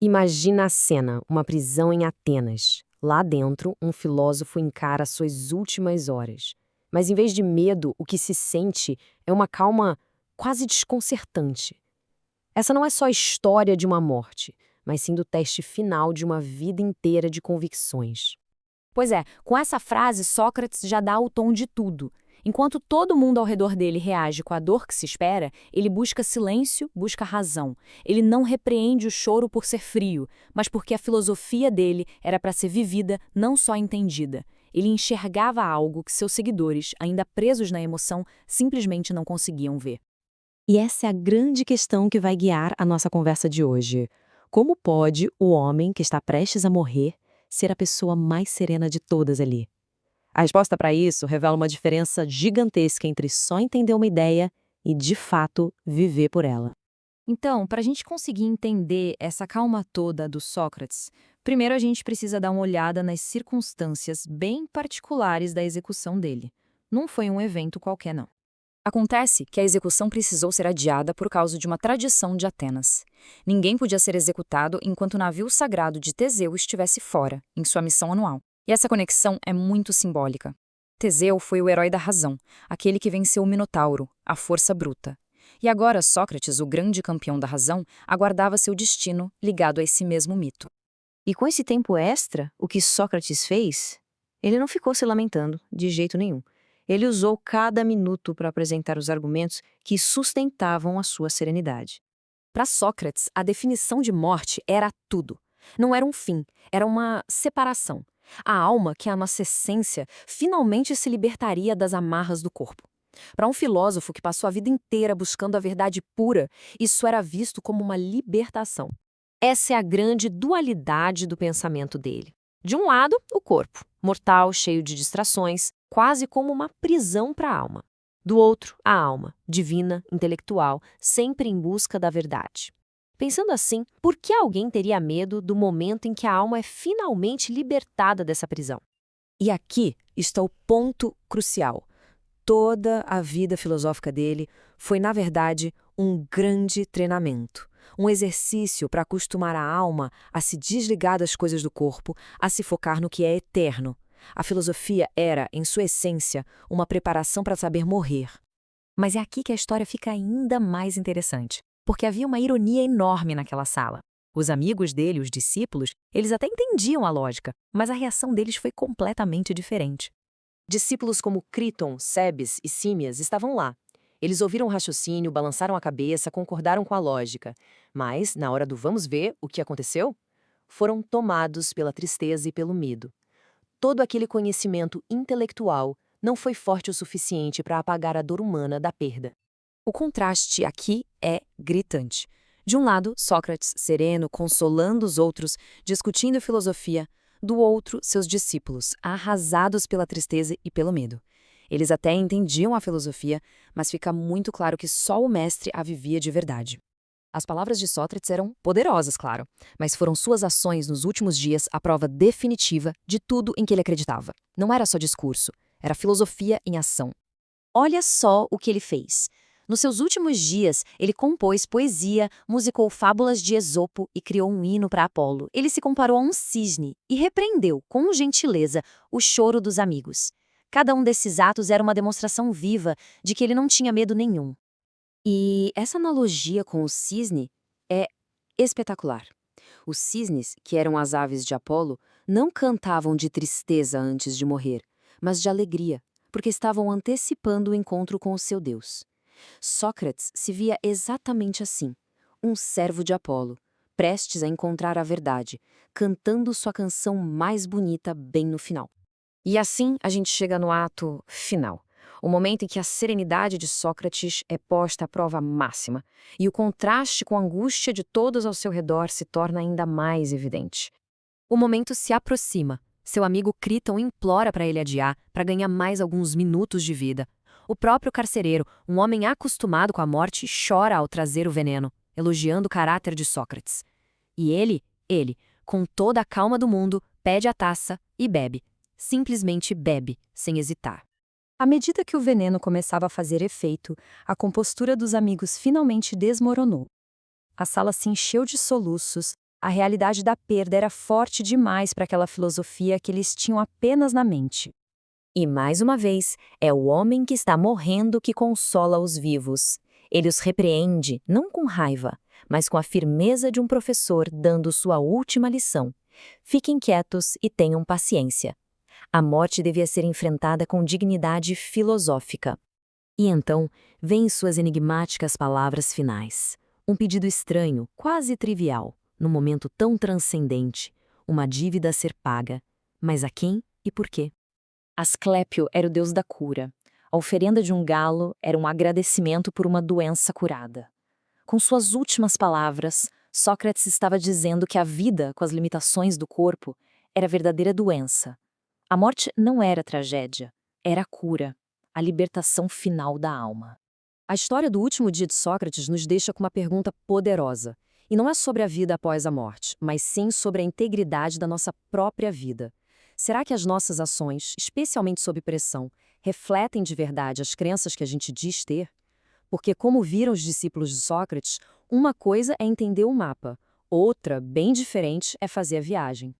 Imagina a cena, uma prisão em Atenas. Lá dentro, um filósofo encara suas últimas horas. Mas em vez de medo, o que se sente é uma calma quase desconcertante. Essa não é só a história de uma morte, mas sim do teste final de uma vida inteira de convicções. Pois é, com essa frase, Sócrates já dá o tom de tudo. Enquanto todo mundo ao redor dele reage com a dor que se espera, ele busca silêncio, busca razão. Ele não repreende o choro por ser frio, mas porque a filosofia dele era para ser vivida, não só entendida. Ele enxergava algo que seus seguidores, ainda presos na emoção, simplesmente não conseguiam ver. E essa é a grande questão que vai guiar a nossa conversa de hoje. Como pode o homem que está prestes a morrer ser a pessoa mais serena de todas ali? A resposta para isso revela uma diferença gigantesca entre só entender uma ideia e, de fato, viver por ela. Então, para a gente conseguir entender essa calma toda do Sócrates, primeiro a gente precisa dar uma olhada nas circunstâncias bem particulares da execução dele. Não foi um evento qualquer, não. Acontece que a execução precisou ser adiada por causa de uma tradição de Atenas. Ninguém podia ser executado enquanto o navio sagrado de Teseu estivesse fora, em sua missão anual. E essa conexão é muito simbólica. Teseu foi o herói da razão, aquele que venceu o Minotauro, a força bruta. E agora Sócrates, o grande campeão da razão, aguardava seu destino ligado a esse mesmo mito. E com esse tempo extra, o que Sócrates fez? Ele não ficou se lamentando, de jeito nenhum. Ele usou cada minuto para apresentar os argumentos que sustentavam a sua serenidade. Para Sócrates, a definição de morte era tudo. Não era um fim, era uma separação. A alma, que é a nossa essência, finalmente se libertaria das amarras do corpo. Para um filósofo que passou a vida inteira buscando a verdade pura, isso era visto como uma libertação. Essa é a grande dualidade do pensamento dele. De um lado, o corpo, mortal, cheio de distrações, quase como uma prisão para a alma. Do outro, a alma, divina, intelectual, sempre em busca da verdade. Pensando assim, por que alguém teria medo do momento em que a alma é finalmente libertada dessa prisão? E aqui está o ponto crucial. Toda a vida filosófica dele foi, na verdade, um grande treinamento. Um exercício para acostumar a alma a se desligar das coisas do corpo, a se focar no que é eterno. A filosofia era, em sua essência, uma preparação para saber morrer. Mas é aqui que a história fica ainda mais interessante, porque havia uma ironia enorme naquela sala. Os amigos dele, os discípulos, eles até entendiam a lógica, mas a reação deles foi completamente diferente. Discípulos como Críton, Cebes e Símias estavam lá. Eles ouviram o raciocínio, balançaram a cabeça, concordaram com a lógica. Mas, na hora do vamos ver o que aconteceu, foram tomados pela tristeza e pelo medo. Todo aquele conhecimento intelectual não foi forte o suficiente para apagar a dor humana da perda. O contraste aqui é gritante. De um lado, Sócrates, sereno, consolando os outros, discutindo filosofia. Do outro, seus discípulos, arrasados pela tristeza e pelo medo. Eles até entendiam a filosofia, mas fica muito claro que só o mestre a vivia de verdade. As palavras de Sócrates eram poderosas, claro, mas foram suas ações nos últimos dias a prova definitiva de tudo em que ele acreditava. Não era só discurso, era filosofia em ação. Olha só o que ele fez. Nos seus últimos dias, ele compôs poesia, musicou fábulas de Esopo e criou um hino para Apolo. Ele se comparou a um cisne e repreendeu, com gentileza, o choro dos amigos. Cada um desses atos era uma demonstração viva de que ele não tinha medo nenhum. E essa analogia com o cisne é espetacular. Os cisnes, que eram as aves de Apolo, não cantavam de tristeza antes de morrer, mas de alegria, porque estavam antecipando o encontro com o seu Deus. Sócrates se via exatamente assim, um servo de Apolo, prestes a encontrar a verdade, cantando sua canção mais bonita bem no final. E assim a gente chega no ato final, o momento em que a serenidade de Sócrates é posta à prova máxima, e o contraste com a angústia de todos ao seu redor se torna ainda mais evidente. O momento se aproxima. Seu amigo Críton implora para ele adiar, para ganhar mais alguns minutos de vida. O próprio carcereiro, um homem acostumado com a morte, chora ao trazer o veneno, elogiando o caráter de Sócrates. E ele, com toda a calma do mundo, pede a taça e bebe. Simplesmente bebe, sem hesitar. À medida que o veneno começava a fazer efeito, a compostura dos amigos finalmente desmoronou. A sala se encheu de soluços, A realidade da perda era forte demais para aquela filosofia que eles tinham apenas na mente. E mais uma vez, é o homem que está morrendo que consola os vivos. Ele os repreende, não com raiva, mas com a firmeza de um professor dando sua última lição. Fiquem quietos e tenham paciência. A morte devia ser enfrentada com dignidade filosófica. E então, vêm suas enigmáticas palavras finais. Um pedido estranho, quase trivial, num momento tão transcendente, uma dívida a ser paga. Mas a quem e por quê? Asclépio era o deus da cura. A oferenda de um galo era um agradecimento por uma doença curada. Com suas últimas palavras, Sócrates estava dizendo que a vida, com as limitações do corpo, era a verdadeira doença. A morte não era tragédia, era a cura, a libertação final da alma. A história do último dia de Sócrates nos deixa com uma pergunta poderosa. E não é sobre a vida após a morte, mas sim sobre a integridade da nossa própria vida. Será que as nossas ações, especialmente sob pressão, refletem de verdade as crenças que a gente diz ter? Porque, como viram os discípulos de Sócrates, uma coisa é entender o mapa, outra, bem diferente, é fazer a viagem.